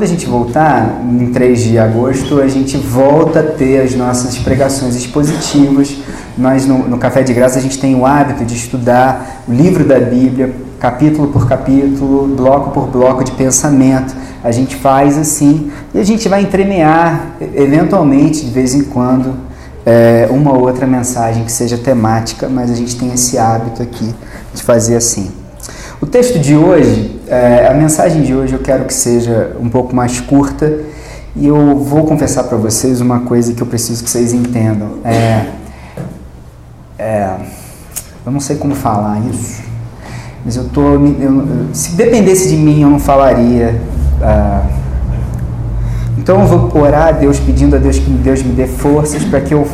quando a gente voltar, em 3 de agosto, a gente volta a ter as nossas pregações expositivas. Nós, no Café de Graça, a gente tem o hábito de estudar o livro da Bíblia, capítulo por capítulo, bloco por bloco de pensamento. A gente faz assim, e a gente vai entremear, eventualmente, de vez em quando, uma ou outra mensagem que seja temática, mas a gente tem esse hábito aqui de fazer assim. O texto de hoje, a mensagem de hoje eu quero que seja um pouco mais curta, e eu vou confessar para vocês uma coisa que eu preciso que vocês entendam. Eu não sei como falar isso, mas se dependesse de mim eu não falaria. Então eu vou orar a Deus, pedindo a Deus que Deus me dê forças para que eu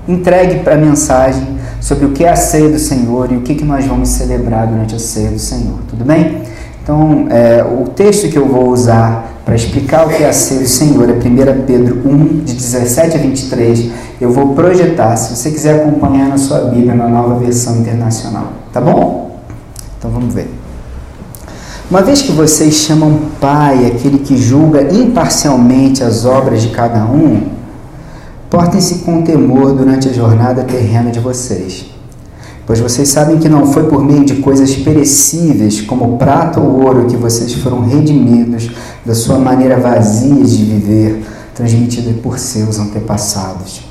entregue a mensagem sobre o que é a ceia do Senhor e o que nós vamos celebrar durante a ceia do Senhor, tudo bem? Então, o texto que eu vou usar para explicar o que é a ceia do Senhor é 1 Pedro 1, de 17 a 23. Eu vou projetar, se você quiser acompanhar na sua Bíblia, na Nova Versão Internacional, tá bom? Então vamos ver. Uma vez que vocês chamam Pai aquele que julga imparcialmente as obras de cada um, portem-se com temor durante a jornada terrena de vocês, pois vocês sabem que não foi por meio de coisas perecíveis, como prata ou ouro, que vocês foram redimidos da sua maneira vazia de viver, transmitida por seus antepassados,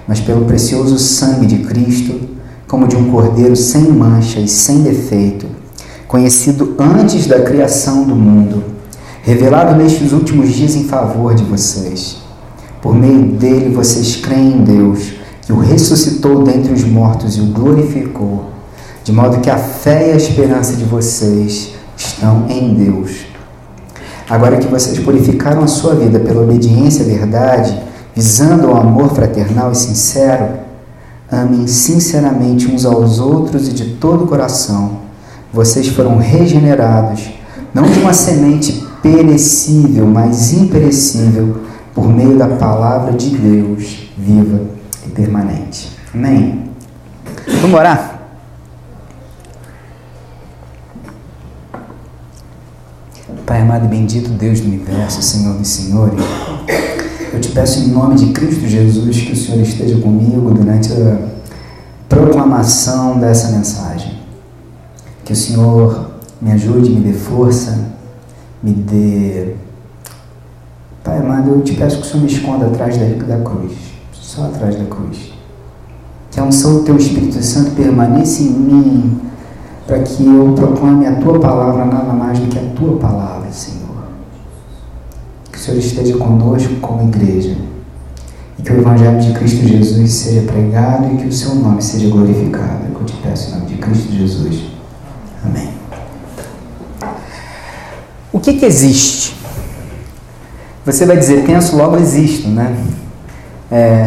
mas pelo precioso sangue de Cristo, como de um cordeiro sem mancha e sem defeito, conhecido antes da criação do mundo, revelado nestes últimos dias em favor de vocês. Por meio dele vocês creem em Deus, que o ressuscitou dentre os mortos e o glorificou, de modo que a fé e a esperança de vocês estão em Deus. Agora que vocês purificaram a sua vida pela obediência à verdade, visando o amor fraternal e sincero, amem sinceramente uns aos outros e de todo o coração. Vocês foram regenerados, não de uma semente perecível, mas imperecível, por meio da palavra de Deus, viva e permanente. Amém? Vamos orar? Pai amado e bendito, Deus do universo, Senhor dos senhores, eu te peço em nome de Cristo Jesus que o Senhor esteja comigo durante a proclamação dessa mensagem. Que o Senhor me ajude, me dê força, me dê... Pai amado, eu te peço que o Senhor me esconda atrás da cruz, só atrás da cruz. Que a unção do Teu Espírito Santo permaneça em mim, para que eu proclame a Tua palavra, nada mais do que a Tua palavra, Senhor. Que o Senhor esteja conosco como igreja, e que o Evangelho de Cristo Jesus seja pregado e que o Seu nome seja glorificado. É o que eu te peço em nome de Cristo Jesus. Amém. O que existe? Você vai dizer, penso, logo existo, né?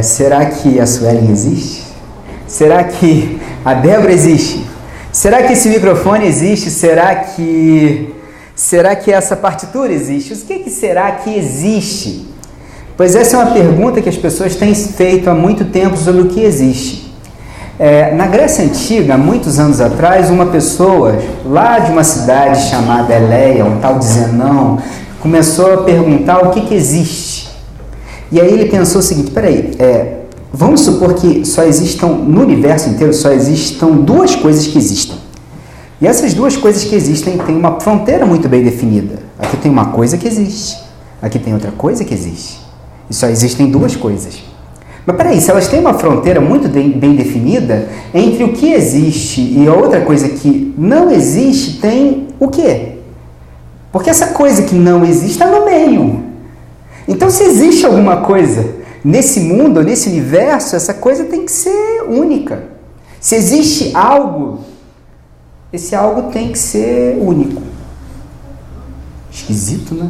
Será que a Suelen existe? Será que a Débora existe? Será que esse microfone existe? Será que essa partitura existe? O que será que existe? Pois essa é uma pergunta que as pessoas têm feito há muito tempo sobre o que existe. Na Grécia Antiga, há muitos anos atrás, uma pessoa lá de uma cidade chamada Eleia, um tal de Zenão, começou a perguntar o que existe. E aí ele pensou o seguinte, vamos supor que só existam, no universo inteiro, só existam duas coisas que existem. E essas duas coisas que existem têm uma fronteira muito bem definida. Aqui tem uma coisa que existe, aqui tem outra coisa que existe. E só existem duas coisas. Mas se elas têm uma fronteira muito bem definida, entre o que existe e a outra coisa que não existe, tem o quê? Porque essa coisa que não existe está no meio. Então, se existe alguma coisa nesse mundo, nesse universo, essa coisa tem que ser única. Se existe algo, esse algo tem que ser único. Esquisito, né?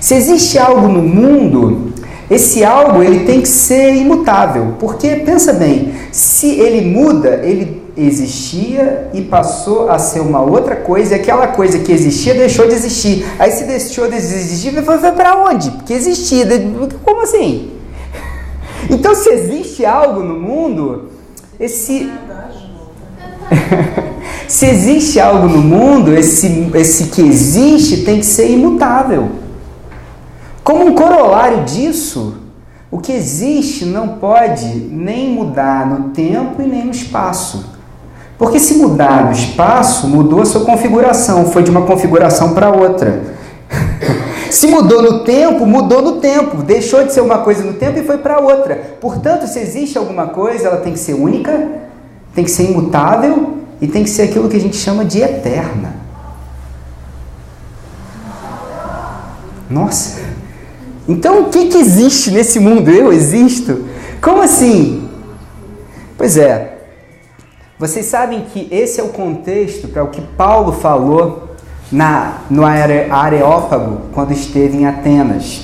Se existe algo no mundo, esse algo ele tem que ser imutável. Porque, pensa bem, se ele muda, ele existia e passou a ser uma outra coisa, e aquela coisa que existia deixou de existir. Aí se deixou de existir, foi para onde? Porque existia. Como assim? Então, se existe algo no mundo, se existe algo no mundo, esse que existe tem que ser imutável. Como um corolário disso, o que existe não pode nem mudar no tempo e nem no espaço. Porque se mudar no espaço, mudou a sua configuração, foi de uma configuração para outra. Se mudou no tempo, deixou de ser uma coisa no tempo e foi para outra. Portanto, se existe alguma coisa, ela tem que ser única, tem que ser imutável e tem que ser aquilo que a gente chama de eterna. Nossa! Então, o que existe nesse mundo? Eu existo? Como assim? Pois é, vocês sabem que esse é o contexto para o que Paulo falou no Areópago, quando esteve em Atenas.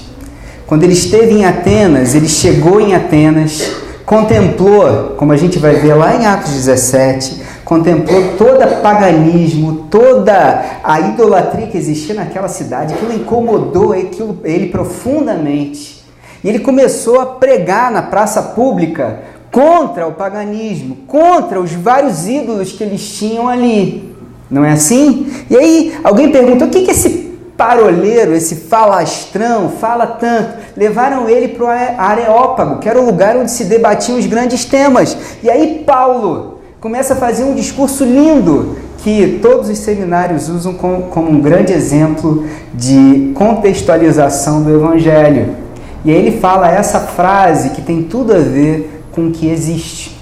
Quando ele esteve em Atenas, ele chegou em Atenas, contemplou, como a gente vai ver lá em Atos 17, contemplou todo o paganismo, toda a idolatria que existia naquela cidade. Aquilo incomodou ele profundamente. E ele começou a pregar na praça pública contra o paganismo, contra os vários ídolos que eles tinham ali. Não é assim? E aí alguém perguntou: o que esse paroleiro, esse falastrão, fala tanto? Levaram ele para o Areópago, que era o lugar onde se debatiam os grandes temas. E aí Paulo começa a fazer um discurso lindo, que todos os seminários usam como um grande exemplo de contextualização do Evangelho. E aí ele fala essa frase que tem tudo a ver com o que existe,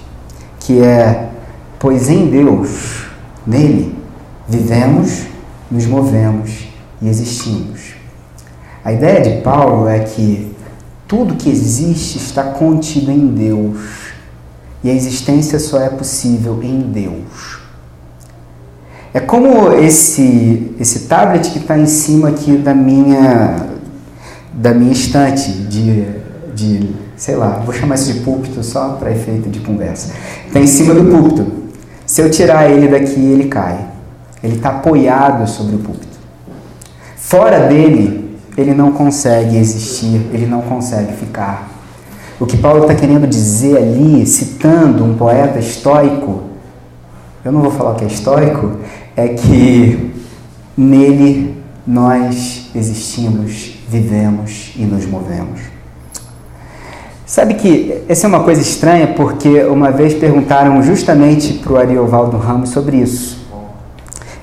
que é: pois em Deus, nele, vivemos, nos movemos e existimos. A ideia de Paulo é que tudo que existe está contido em Deus e a existência só é possível em Deus. É como esse tablet que está em cima aqui da minha estante de sei lá, vou chamar isso de púlpito só para efeito de conversa. Está em cima do púlpito. Se eu tirar ele daqui, ele cai. Ele está apoiado sobre o púlpito. Fora dele, ele não consegue existir, ele não consegue ficar. O que Paulo está querendo dizer ali, citando um poeta estoico, eu não vou falar o que é estoico, é que nele nós existimos, vivemos e nos movemos. Sabe que essa é uma coisa estranha, porque uma vez perguntaram justamente para o Ariovaldo Ramos sobre isso.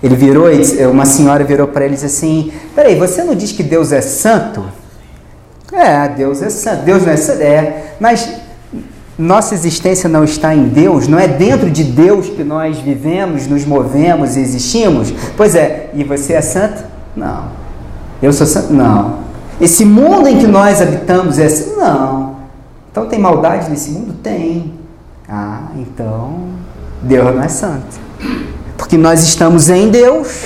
Ele virou, uma senhora virou para ele e disse assim: peraí, você não diz que Deus é santo? É, Deus é santo. Deus não é santo? É, mas nossa existência não está em Deus? Não é dentro de Deus que nós vivemos, nos movemos e existimos? Pois é, e você é santo? Não. Eu sou santo? Não. Esse mundo em que nós habitamos é assim? Não. Então tem maldade nesse mundo? Tem. Ah, então Deus não é santo. Porque nós estamos em Deus,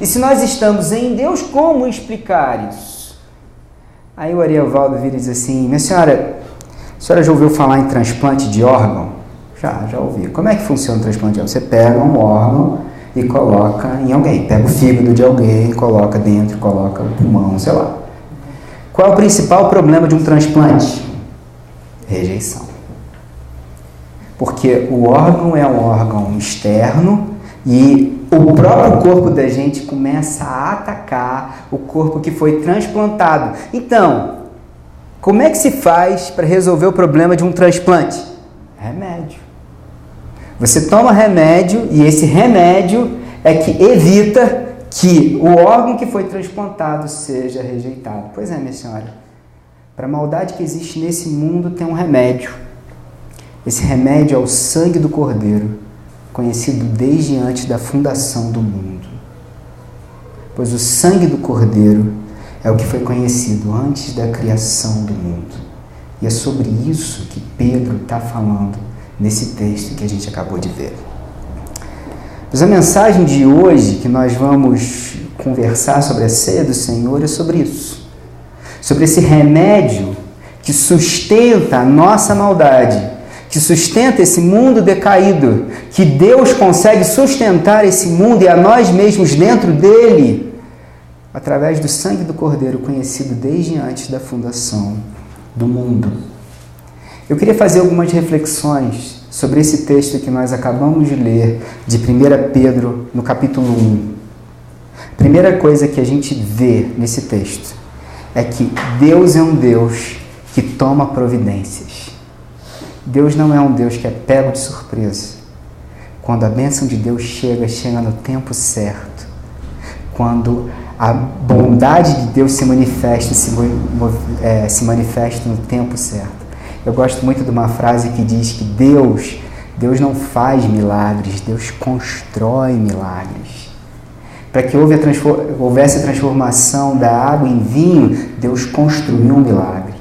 e se nós estamos em Deus, como explicar isso? Aí o Ariovaldo vira e diz assim: minha senhora, a senhora já ouviu falar em transplante de órgão? Já ouvi. Como é que funciona o transplante de órgão? Você pega um órgão e coloca em alguém, pega o fígado de alguém, coloca dentro, coloca o pulmão, sei lá. Qual é o principal problema de um transplante? Rejeição. Porque o órgão é um órgão externo, e o próprio corpo da gente começa a atacar o corpo que foi transplantado. Então, como é que se faz para resolver o problema de um transplante? Remédio. Você toma remédio e esse remédio é que evita que o órgão que foi transplantado seja rejeitado. Pois é, minha senhora, para a maldade que existe nesse mundo tem um remédio. Esse remédio é o sangue do Cordeiro, conhecido desde antes da fundação do mundo. Pois o sangue do Cordeiro é o que foi conhecido antes da criação do mundo. E é sobre isso que Pedro está falando nesse texto que a gente acabou de ver. Mas a mensagem de hoje, que nós vamos conversar sobre a ceia do Senhor, é sobre isso. Sobre esse remédio que sustenta a nossa maldade, que sustenta esse mundo decaído, que Deus consegue sustentar esse mundo e a nós mesmos dentro dele, através do sangue do Cordeiro, conhecido desde antes da fundação do mundo. Eu queria fazer algumas reflexões sobre esse texto que nós acabamos de ler, de 1 Pedro, no capítulo 1. A primeira coisa que a gente vê nesse texto é que Deus é um Deus que toma providências. Deus não é um Deus que é pego de surpresa. Quando a bênção de Deus chega no tempo certo. Quando a bondade de Deus se manifesta no tempo certo. Eu gosto muito de uma frase que diz que Deus não faz milagres, Deus constrói milagres. Para que houvesse a transformação da água em vinho, Deus construiu um milagre.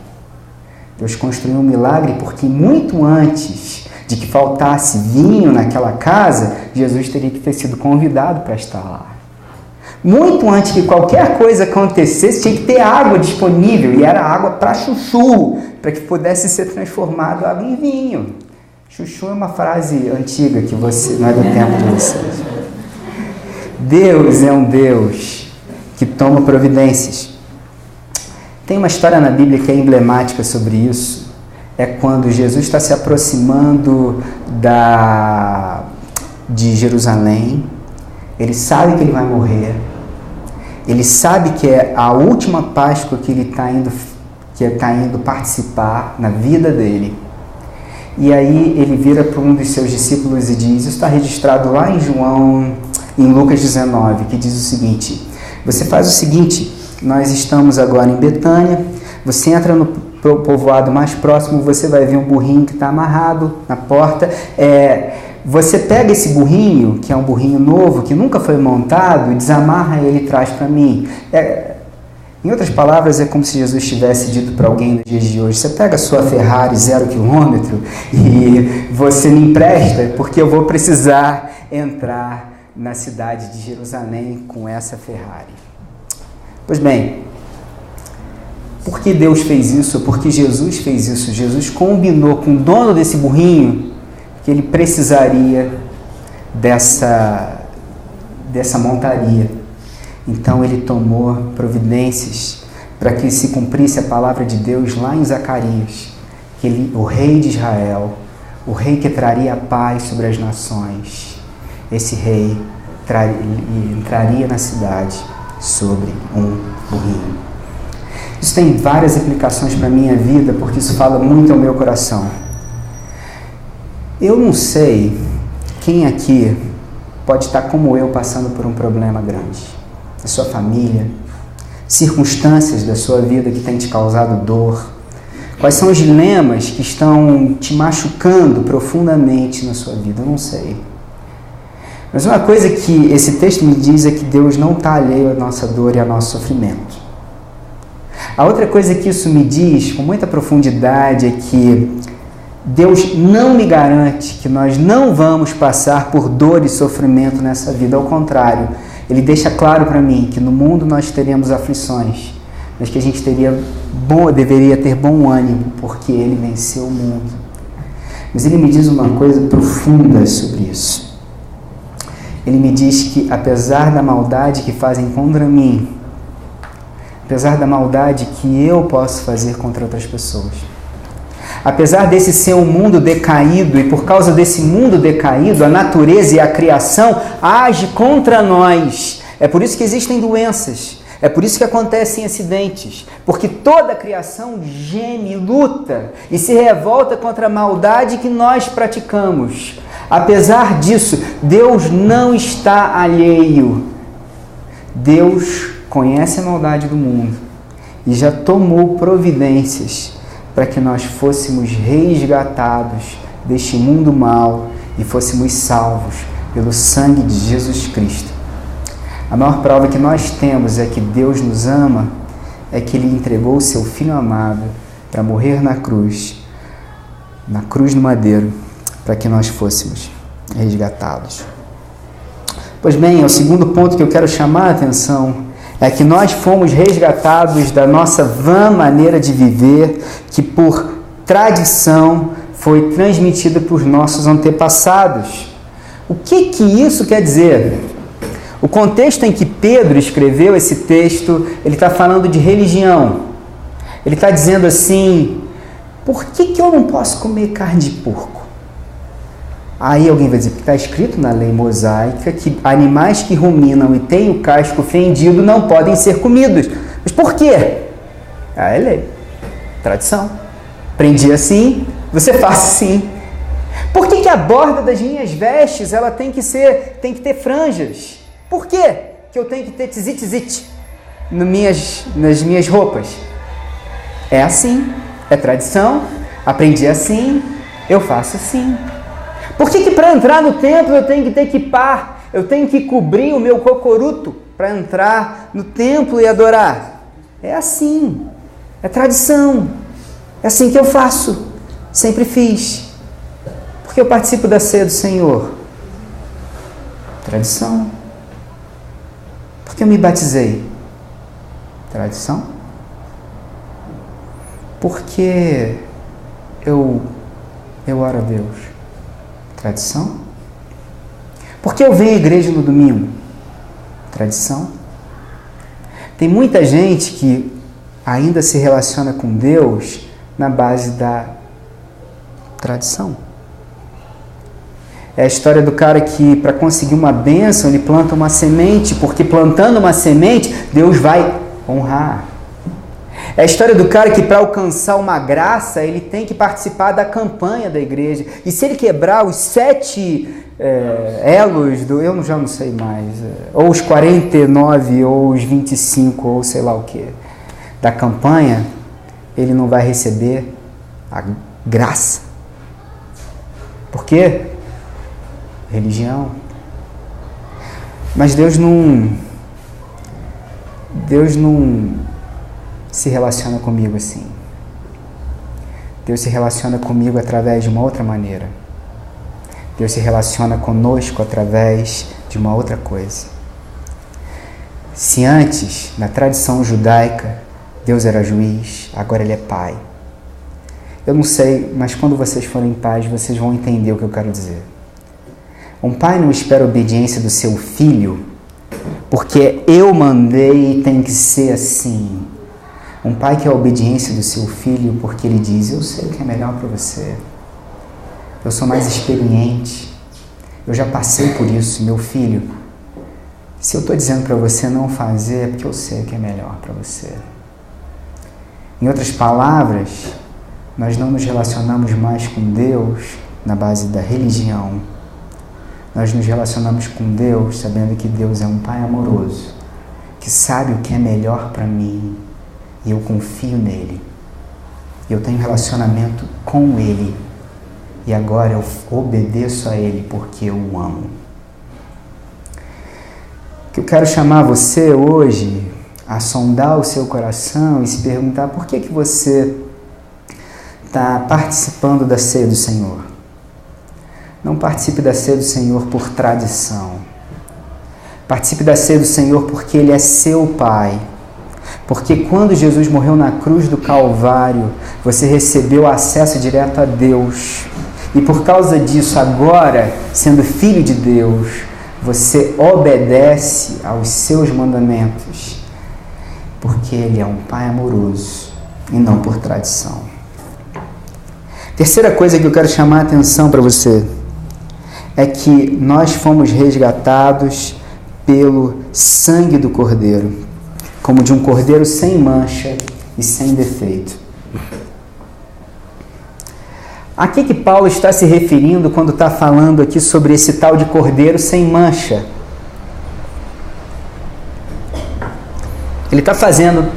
Deus construiu um milagre porque muito antes de que faltasse vinho naquela casa, Jesus teria que ter sido convidado para estar lá. Muito antes que qualquer coisa acontecesse, tinha que ter água disponível, e era água para chuchu, para que pudesse ser transformado água em vinho. Chuchu é uma frase antiga que não é do tempo de vocês. Deus é um Deus que toma providências. Tem uma história na Bíblia que é emblemática sobre isso. É quando Jesus está se aproximando de Jerusalém. Ele sabe que ele vai morrer. Ele sabe que é a última Páscoa que ele está indo participar na vida dele. E aí ele vira para um dos seus discípulos e diz, isso está registrado lá em Lucas 19, que diz o seguinte, você faz o seguinte, nós estamos agora em Betânia, você entra no povoado mais próximo, você vai ver um burrinho que está amarrado na porta, você pega esse burrinho, que é um burrinho novo, que nunca foi montado, desamarra ele e traz para mim. Em outras palavras, é como se Jesus tivesse dito para alguém nos dias de hoje, você pega a sua Ferrari 0 km e você me empresta, porque eu vou precisar entrar na cidade de Jerusalém com essa Ferrari. Pois bem, por que Deus fez isso? Por que Jesus fez isso? Jesus combinou com o dono desse burrinho que ele precisaria dessa montaria. Então ele tomou providências para que se cumprisse a palavra de Deus lá em Zacarias, que o rei de Israel, o rei que traria a paz sobre as nações, esse rei entraria na cidade sobre um burrinho. Isso tem várias implicações para a minha vida, porque isso fala muito ao meu coração. Eu não sei quem aqui pode estar como eu passando por um problema grande. A sua família, circunstâncias da sua vida que têm te causado dor. Quais são os dilemas que estão te machucando profundamente na sua vida? Eu não sei. Mas uma coisa que esse texto me diz é que Deus não está alheio à nossa dor e ao nosso sofrimento. A outra coisa que isso me diz com muita profundidade é que Deus não me garante que nós não vamos passar por dor e sofrimento nessa vida. Ao contrário, Ele deixa claro para mim que no mundo nós teremos aflições, mas que a gente deveria ter bom ânimo, porque Ele venceu o mundo. Mas Ele me diz uma coisa profunda sobre isso. Ele me diz que apesar da maldade que fazem contra mim, apesar da maldade que eu posso fazer contra outras pessoas, apesar desse ser um mundo decaído, e por causa desse mundo decaído, a natureza e a criação age contra nós. É por isso que existem doenças, é por isso que acontecem acidentes, porque toda a criação geme, luta e se revolta contra a maldade que nós praticamos. Apesar disso, Deus não está alheio. Deus conhece a maldade do mundo e já tomou providências para que nós fôssemos resgatados deste mundo mau e fôssemos salvos pelo sangue de Jesus Cristo. A maior prova que nós temos é que Deus nos ama, é que Ele entregou o Seu Filho amado para morrer na cruz no madeiro, para que nós fôssemos resgatados. Pois bem, o segundo ponto que eu quero chamar a atenção é que nós fomos resgatados da nossa vã maneira de viver, que por tradição foi transmitida por nossos antepassados. O que isso quer dizer? O contexto em que Pedro escreveu esse texto, ele está falando de religião. Ele está dizendo assim, por que eu não posso comer carne de porco? Aí alguém vai dizer, porque está escrito na lei mosaica que animais que ruminam e têm o casco fendido não podem ser comidos. Mas por quê? Ah, é lei. Tradição. Aprendi assim, você faz assim. Por que a borda das minhas vestes ela tem que ter franjas? Por quê que eu tenho que ter tzit nas minhas roupas? É assim, é tradição, aprendi assim, eu faço assim. Por que para entrar no templo eu tenho que ter kippah? Eu tenho que cobrir o meu cocoruto para entrar no templo e adorar? É assim, é tradição, é assim que eu faço, sempre fiz. Porque eu participo da ceia do Senhor? Tradição. Porque eu me batizei? Tradição. Porque eu oro a Deus? Tradição. Porque eu venho à igreja no domingo? Tradição. Tem muita gente que ainda se relaciona com Deus na base da tradição. É a história do cara que, para conseguir uma bênção, ele planta uma semente, porque plantando uma semente, Deus vai honrar. É a história do cara que, para alcançar uma graça, ele tem que participar da campanha da igreja. E se ele quebrar os 7 elos, eu já não sei mais, ou os 49, ou os 25, ou sei lá o que, da campanha, ele não vai receber a graça. Por quê? Religião. Mas Deus não se relaciona comigo assim. Deus se relaciona comigo através de uma outra maneira. Deus se relaciona conosco através de uma outra coisa. Se antes, na tradição judaica, Deus era juiz, agora Ele é Pai. Eu não sei, mas quando vocês forem pais, vocês vão entender o que eu quero dizer. Um pai não espera a obediência do seu filho, porque eu mandei e tem que ser assim. Um pai quer a obediência do seu filho porque ele diz, eu sei o que é melhor para você. Eu sou mais experiente. Eu já passei por isso, meu filho. Se eu estou dizendo para você não fazer, é porque eu sei o que é melhor para você. Em outras palavras, nós não nos relacionamos mais com Deus na base da religião. Nós nos relacionamos com Deus sabendo que Deus é um Pai amoroso, que sabe o que é melhor para mim, e eu confio nele. Eu tenho relacionamento com Ele, e agora eu obedeço a Ele porque eu o amo. Que eu quero chamar você hoje a sondar o seu coração e se perguntar por que você está participando da ceia do Senhor. Não participe da ceia do Senhor por tradição. Participe da ceia do Senhor porque Ele é seu Pai. Porque quando Jesus morreu na cruz do Calvário, você recebeu acesso direto a Deus. E por causa disso, agora, sendo filho de Deus, você obedece aos seus mandamentos. Porque Ele é um Pai amoroso e não por tradição. Terceira coisa que eu quero chamar a atenção para você é que nós fomos resgatados pelo sangue do Cordeiro, como de um cordeiro sem mancha e sem defeito. A que Paulo está se referindo quando está falando aqui sobre esse tal de cordeiro sem mancha? Ele está fazendo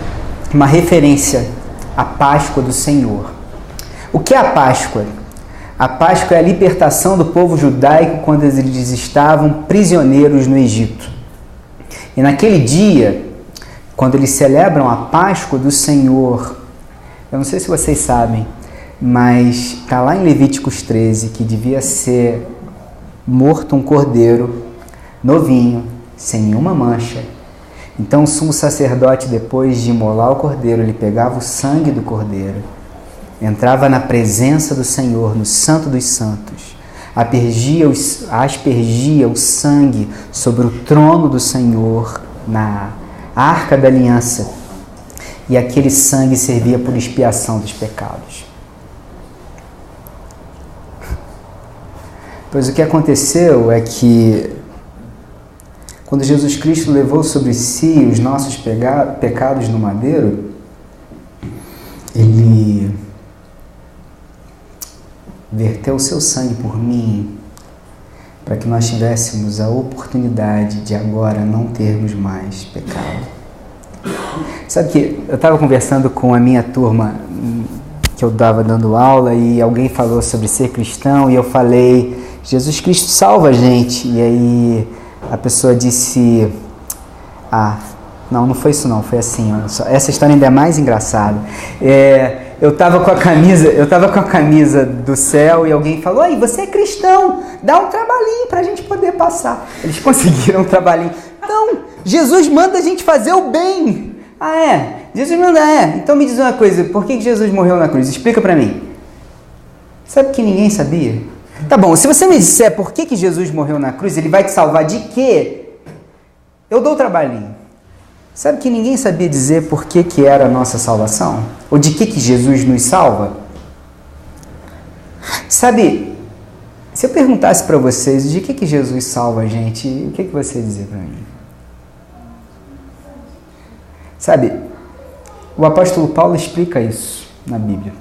uma referência à Páscoa do Senhor. O que é a Páscoa? A Páscoa é a libertação do povo judaico quando eles estavam prisioneiros no Egito. E naquele dia, quando eles celebram a Páscoa do Senhor, eu não sei se vocês sabem, mas está lá em Levíticos 13 que devia ser morto um cordeiro novinho, sem nenhuma mancha. Então o sumo sacerdote, depois de imolar o cordeiro, ele pegava o sangue do cordeiro, entrava na presença do Senhor, no Santo dos Santos, aspergia o sangue sobre o trono do Senhor, na Arca da Aliança, e aquele sangue servia por expiação dos pecados. Pois o que aconteceu é que, quando Jesus Cristo levou sobre si os nossos pecados no madeiro, Ele verteu o seu sangue por mim, para que nós tivéssemos a oportunidade de agora não termos mais pecado. Sabe que eu estava conversando com a minha turma, que eu estava dando aula, e alguém falou sobre ser cristão, e eu falei, Jesus Cristo salva a gente. E aí a pessoa disse, não foi isso não, foi assim, essa história ainda é mais engraçada. Eu estava com a camisa do céu e alguém falou, aí você é cristão, dá um trabalhinho para a gente poder passar. Eles conseguiram um trabalhinho. Não, Jesus manda a gente fazer o bem. Jesus manda, Então me diz uma coisa, por que Jesus morreu na cruz? Explica para mim. Sabe que ninguém sabia? Tá bom, se você me disser por que Jesus morreu na cruz, ele vai te salvar de quê? Eu dou o trabalhinho. Sabe que ninguém sabia dizer por que era a nossa salvação? Ou de que Jesus nos salva? Sabe, se eu perguntasse para vocês de que Jesus salva a gente, o que você ia dizer para mim? Sabe, o apóstolo Paulo explica isso na Bíblia.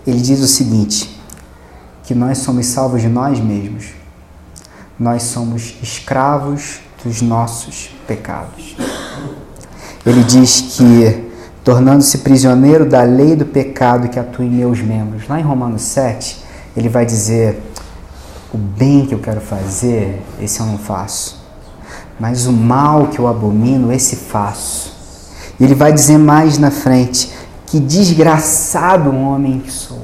Ele diz o seguinte, que nós somos salvos de nós mesmos. Nós somos escravos dos nossos pecados. Ele diz que, tornando-se prisioneiro da lei do pecado que atua em meus membros. Lá em Romanos 7, ele vai dizer, o bem que eu quero fazer, esse eu não faço. Mas o mal que eu abomino, esse faço. E ele vai dizer mais na frente, que desgraçado homem que sou.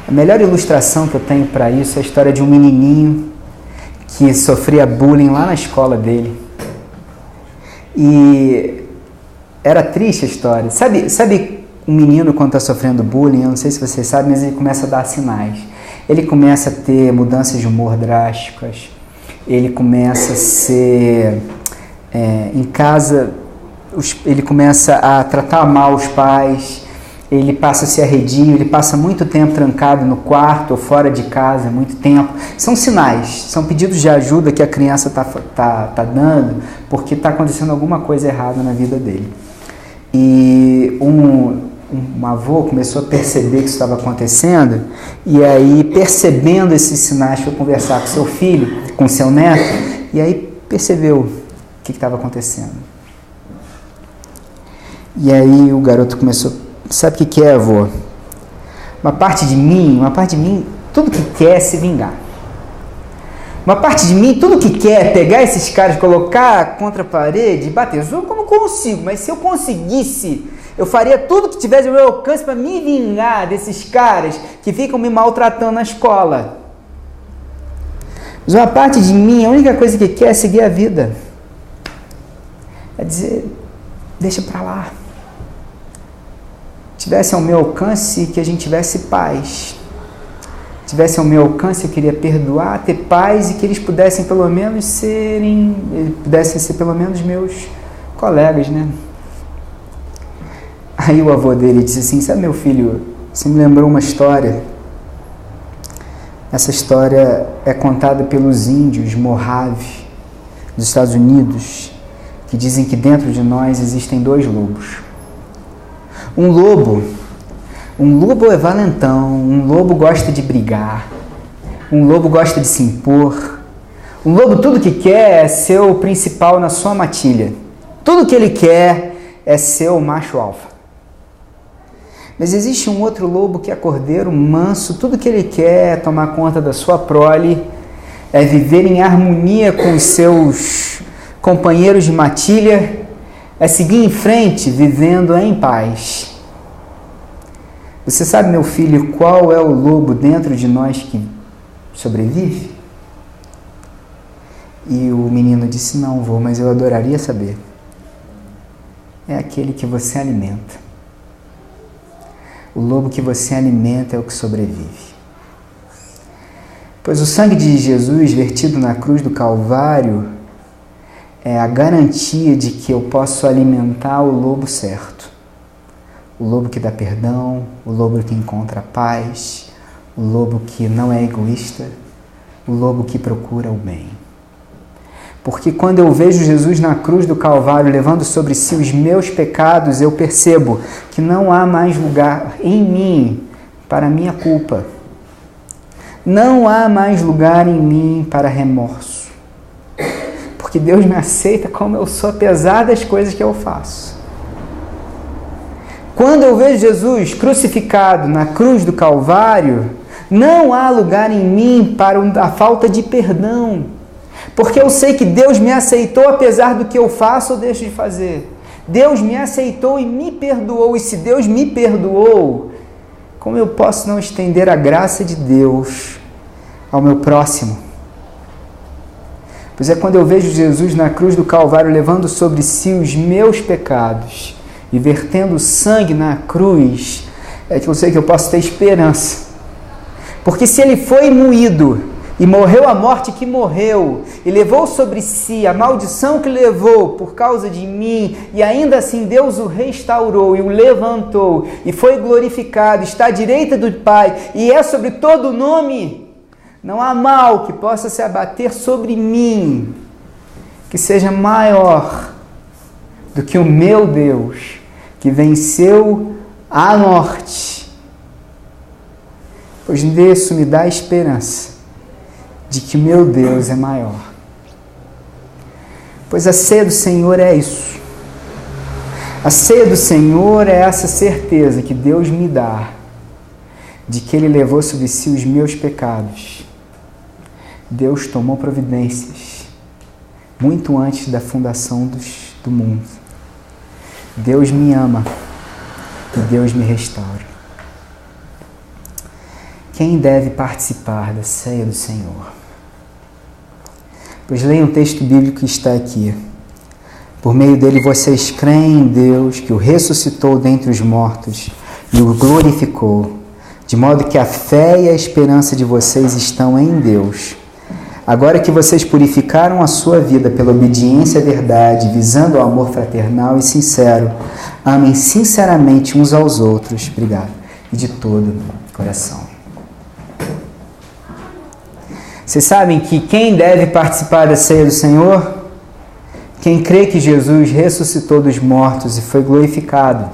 A melhor ilustração que eu tenho para isso é a história de um menininho que sofria bullying lá na escola dele. E era triste a história. Sabe um menino quando está sofrendo bullying, eu não sei se vocês sabem, mas ele começa a dar sinais. Ele começa a ter mudanças de humor drásticas, ele começa a ser, em casa, ele começa a tratar mal os pais, ele passa a ser arredio, ele passa muito tempo trancado no quarto ou fora de casa, muito tempo. São sinais, são pedidos de ajuda que a criança tá dando, porque está acontecendo alguma coisa errada na vida dele. E um avô começou a perceber que isso estava acontecendo, e aí, percebendo esses sinais, foi conversar com seu filho, com seu neto, e aí percebeu o que estava acontecendo. E aí o garoto começou, sabe o que é, avô? Uma parte de mim, tudo que quer é se vingar. Uma parte de mim, tudo que quer é pegar esses caras, colocar contra a parede e bater. Eu não consigo, mas se eu conseguisse, eu faria tudo que tivesse ao meu alcance para me vingar desses caras que ficam me maltratando na escola. Mas uma parte de mim, a única coisa que quer é seguir a vida. É dizer, deixa pra lá. Tivesse ao meu alcance, que a gente tivesse paz. Tivesse ao meu alcance, eu queria perdoar, ter paz e que eles pudessem pelo menos ser pelo menos meus colegas, né? Aí o avô dele disse assim, sabe meu filho, você me lembrou uma história. Essa história é contada pelos índios Mojave dos Estados Unidos, que dizem que dentro de nós existem dois lobos. Um lobo é valentão, um lobo gosta de brigar, um lobo gosta de se impor. Um lobo tudo que quer é ser o principal na sua matilha. Tudo que ele quer é ser o macho alfa. Mas existe um outro lobo que é cordeiro, manso, tudo que ele quer é tomar conta da sua prole, é viver em harmonia com os seus companheiros de matilha, é seguir em frente, vivendo em paz. Você sabe, meu filho, qual é o lobo dentro de nós que sobrevive? E o menino disse, não, vô, mas eu adoraria saber. É aquele que você alimenta. O lobo que você alimenta é o que sobrevive. Pois o sangue de Jesus vertido na cruz do Calvário é a garantia de que eu posso alimentar o lobo certo. O lobo que dá perdão, o lobo que encontra paz, o lobo que não é egoísta, o lobo que procura o bem. Porque quando eu vejo Jesus na cruz do Calvário levando sobre si os meus pecados, eu percebo que não há mais lugar em mim para a minha culpa. Não há mais lugar em mim para remorso. Porque Deus me aceita como eu sou, apesar das coisas que eu faço. Quando eu vejo Jesus crucificado na cruz do Calvário, não há lugar em mim para a falta de perdão. Porque eu sei que Deus me aceitou apesar do que eu faço ou deixo de fazer. Deus me aceitou e me perdoou. E se Deus me perdoou, como eu posso não estender a graça de Deus ao meu próximo? Pois é quando eu vejo Jesus na cruz do Calvário levando sobre si os meus pecados e vertendo sangue na cruz, é que eu sei que eu posso ter esperança. Porque se Ele foi moído e morreu a morte que morreu, e levou sobre si a maldição que levou por causa de mim, e ainda assim Deus o restaurou e o levantou, e foi glorificado, está à direita do Pai, e é sobre todo nome, não há mal que possa se abater sobre mim, que seja maior do que o meu Deus, que venceu a morte. Pois isso me dá esperança de que meu Deus é maior. Pois a ceia do Senhor é isso. A ceia do Senhor é essa certeza que Deus me dá de que Ele levou sobre si os meus pecados. Deus tomou providências muito antes da fundação do mundo. Deus me ama e Deus me restaura. Quem deve participar da ceia do Senhor? Pois leiam o texto bíblico que está aqui. Por meio dele vocês creem em Deus, que o ressuscitou dentre os mortos e o glorificou, de modo que a fé e a esperança de vocês estão em Deus. Agora que vocês purificaram a sua vida pela obediência à verdade, visando o amor fraternal e sincero, amem sinceramente uns aos outros, obrigado, e de todo o coração. Vocês sabem que quem deve participar da ceia do Senhor? Quem crê que Jesus ressuscitou dos mortos e foi glorificado.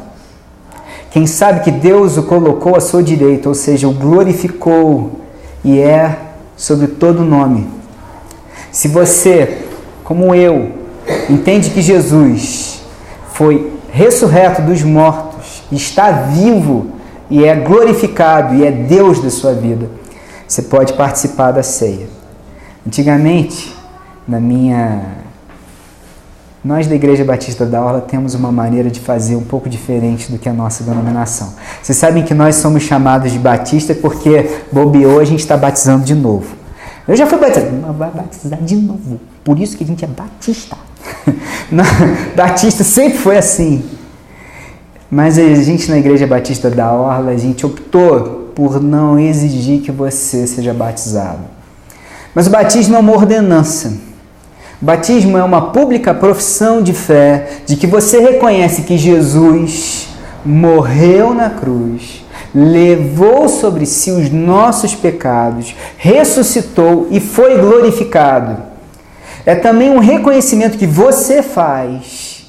Quem sabe que Deus o colocou à sua direita, ou seja, o glorificou e é sobre todo nome. Se você, como eu, entende que Jesus foi ressurreto dos mortos, está vivo e é glorificado e é Deus da sua vida, você pode participar da ceia. Antigamente, nós da Igreja Batista da Orla temos uma maneira de fazer um pouco diferente do que a nossa denominação. Vocês sabem que nós somos chamados de batista porque bobeou, a gente está batizando de novo. Eu já fui batizado, mas vai batizar de novo. Por isso que a gente é batista. Batista sempre foi assim. Mas a gente na Igreja Batista da Orla, a gente optou por não exigir que você seja batizado. Mas o batismo é uma ordenança. O batismo é uma pública profissão de fé, de que você reconhece que Jesus morreu na cruz, levou sobre si os nossos pecados, ressuscitou e foi glorificado. É também um reconhecimento que você faz,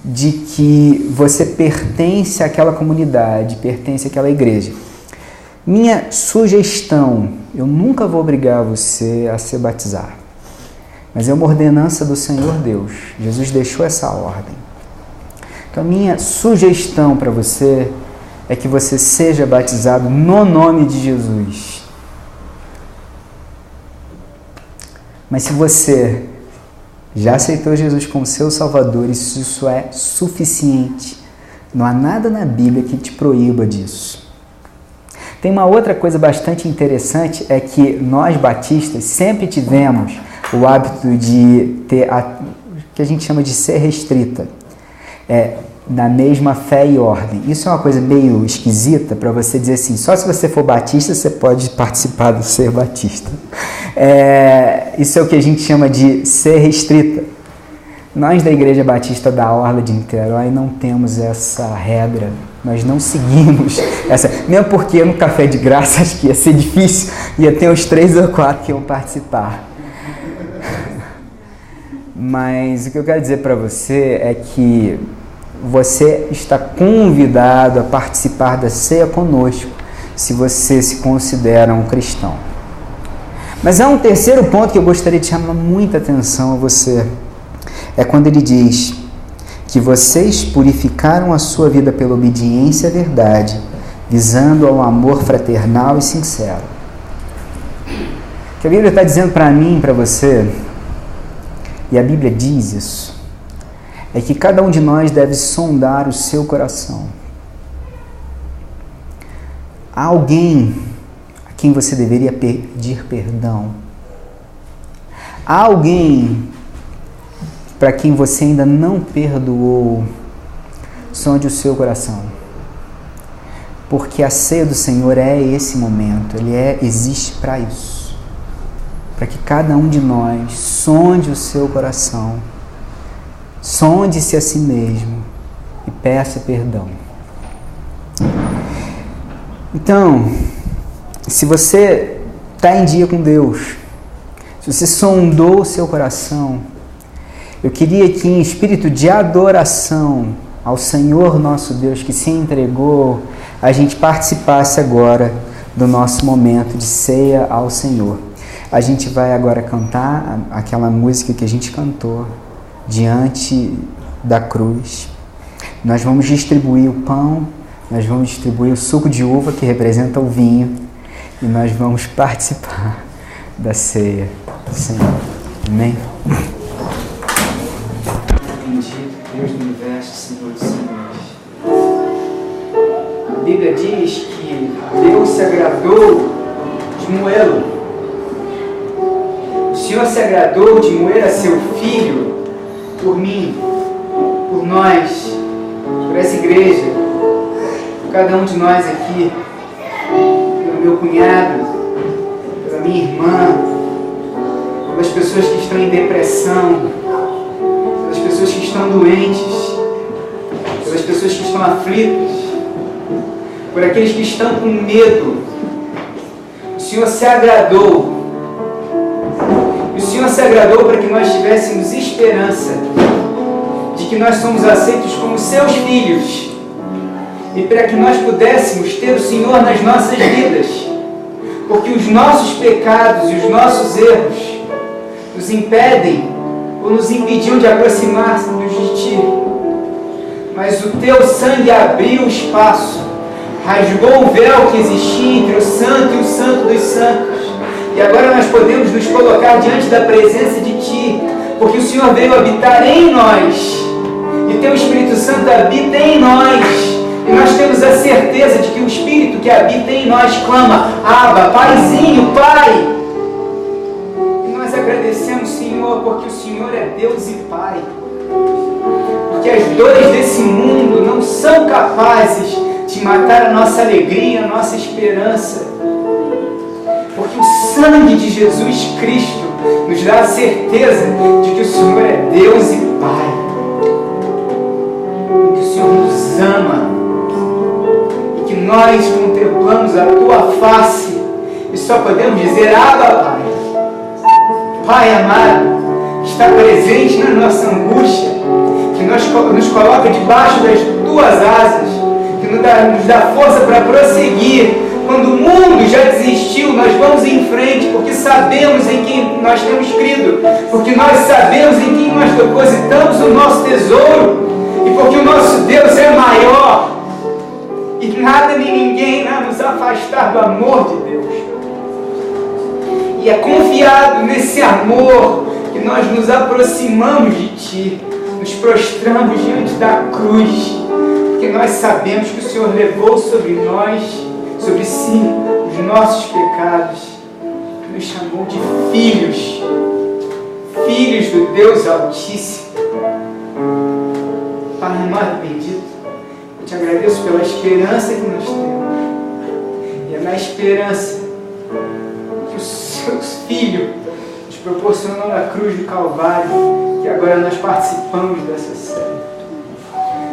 de que você pertence àquela comunidade, pertence àquela igreja. Minha sugestão, eu nunca vou obrigar você a se batizar, mas é uma ordenança do Senhor Deus. Jesus deixou essa ordem. Então, a minha sugestão para você é que você seja batizado no nome de Jesus. Mas se você já aceitou Jesus como seu Salvador, isso é suficiente. Não há nada na Bíblia que te proíba disso. Tem uma outra coisa bastante interessante, é que nós batistas sempre tivemos o hábito de ter o que a gente chama de ser restrita, na mesma fé e ordem. Isso é uma coisa meio esquisita para você dizer assim, só se você for batista você pode participar do ser batista. Isso é o que a gente chama de ser restrita. Nós da Igreja Batista da Orla de Niterói não temos essa regra, nós não seguimos essa, mesmo porque no Café de Graça acho que ia ser difícil, ia ter uns 3 ou 4 que iam participar. Mas o que eu quero dizer para você é que você está convidado a participar da ceia conosco, se você se considera um cristão. Mas há um terceiro ponto que eu gostaria de chamar muita atenção a você. É quando ele diz que vocês purificaram a sua vida pela obediência à verdade, visando ao amor fraternal e sincero. O que a Bíblia está dizendo para mim e para você, e a Bíblia diz isso, é que cada um de nós deve sondar o seu coração. Há alguém a quem você deveria pedir perdão. Há alguém para quem você ainda não perdoou. Sonde o seu coração. Porque a ceia do Senhor é esse momento, existe para isso. Para que cada um de nós sonde o seu coração, sonde-se a si mesmo e peça perdão. Então, se você está em dia com Deus, se você sondou o seu coração, eu queria que em espírito de adoração ao Senhor nosso Deus que se entregou, a gente participasse agora do nosso momento de ceia ao Senhor. A gente vai agora cantar aquela música que a gente cantou, Diante da Cruz. Nós vamos distribuir o pão, nós vamos distribuir o suco de uva que representa o vinho e nós vamos participar da ceia do Senhor. Amém? Bendito Deus do universo, Senhor dos Senhores. A Bíblia diz que Deus se agradou de moê-lo. O Senhor se agradou de moer a seu Filho por mim, por nós, por essa igreja, por cada um de nós aqui, pelo meu cunhado, pela minha irmã, pelas pessoas que estão em depressão, pelas pessoas que estão doentes, pelas pessoas que estão aflitas, por aqueles que estão com medo. O Senhor se agradou. O Senhor se agradou para que nós tivéssemos esperança de que nós somos aceitos como seus filhos e para que nós pudéssemos ter o Senhor nas nossas vidas, porque os nossos pecados e os nossos erros nos impedem ou nos impediam de aproximar-nos de Ti. Mas o Teu sangue abriu espaço, rasgou o véu que existia entre o Santo e o Santo dos Santos. E agora nós podemos nos colocar diante da presença de Ti, porque o Senhor veio habitar em nós, e Teu Espírito Santo habita em nós, e nós temos a certeza de que o Espírito que habita em nós clama, Abba, Paizinho, Pai. E nós agradecemos, Senhor, porque o Senhor é Deus e Pai, porque as dores desse mundo não são capazes de matar a nossa alegria, a nossa esperança, porque o sangue de Jesus Cristo nos dá a certeza de que o Senhor é Deus e Pai, e que o Senhor nos ama, e que nós contemplamos a Tua face e só podemos dizer, Abba, Pai. Pai amado, está presente na nossa angústia, que nos coloca debaixo das Tuas asas, que nos dá força para prosseguir. Quando o mundo já desistiu, nós vamos em frente, porque sabemos em quem nós temos crido, porque nós sabemos em quem nós depositamos o nosso tesouro, e porque o nosso Deus é maior, e nada nem ninguém irá nos afastar do amor de Deus. E é confiado nesse amor que nós nos aproximamos de Ti, nos prostramos diante da cruz, porque nós sabemos que o Senhor levou sobre si, os nossos pecados, nos chamou de filhos, filhos do Deus Altíssimo. Pai amado, bendito, eu te agradeço pela esperança que nós temos, e é na esperança que o Seu Filho nos proporcionou na cruz do Calvário, que agora nós participamos dessa série.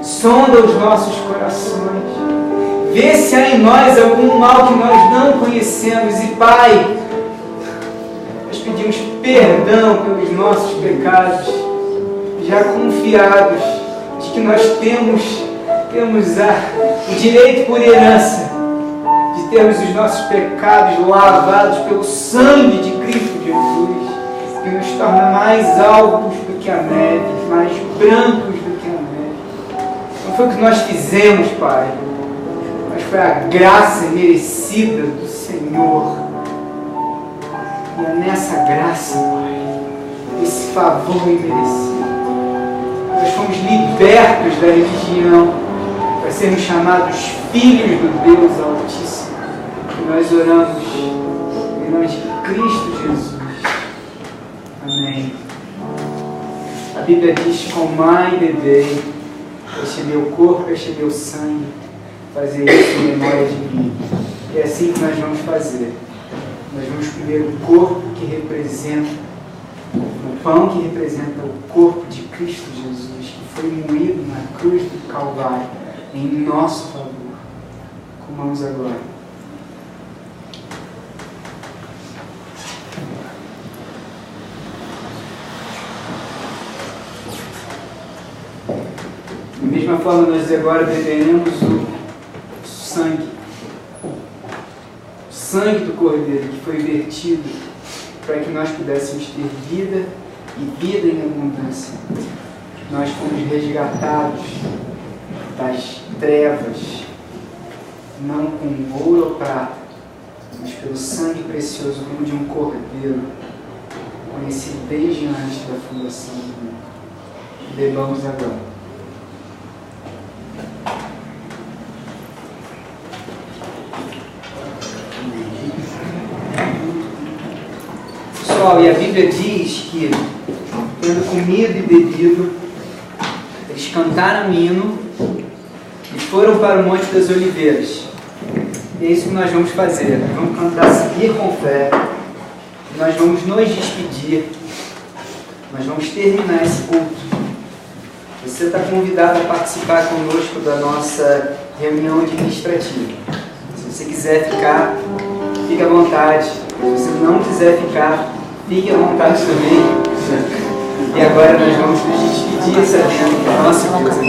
Sonda os nossos corações. Vê se há em nós algum mal que nós não conhecemos. E Pai, nós pedimos perdão pelos nossos pecados, já confiados de que nós temos o direito por herança de termos os nossos pecados lavados pelo sangue de Cristo Jesus, que nos torna mais alvos do que a neve, mais brancos do que a neve. Não foi o que nós fizemos, Pai, mas foi a graça merecida do Senhor. E é nessa graça, Pai, esse favor imerecido, nós fomos libertos da religião para sermos chamados filhos do Deus Altíssimo. E nós oramos em nome de Cristo Jesus. Amém. A Bíblia diz: comai e bebei, este é meu corpo, este é meu sangue, fazer isso em memória de mim. E é assim que nós vamos fazer. Nós vamos comer o corpo que representa, o pão que representa o corpo de Cristo Jesus, que foi moído na cruz do Calvário em nosso favor. Comamos agora. Da mesma forma, nós agora beberemos o sangue do Cordeiro que foi vertido para que nós pudéssemos ter vida e vida em abundância. Nós fomos resgatados das trevas, não com ouro ou prata, mas pelo sangue precioso como de um cordeiro, conhecido desde antes da fundação do mundo. Bebamos agora. Pessoal, e a Bíblia diz que, tendo comido e bebido, eles cantaram um hino e foram para o Monte das Oliveiras. E é isso que nós vamos fazer. Nós vamos cantar Seguir com Fé. Nós vamos nos despedir. Nós vamos terminar esse culto. Você está convidado a participar conosco da nossa reunião administrativa. Se você quiser ficar, fique à vontade. Se você não quiser ficar, fique à vontade também. E agora nós vamos nos despedir sabendo que a nossa Deus é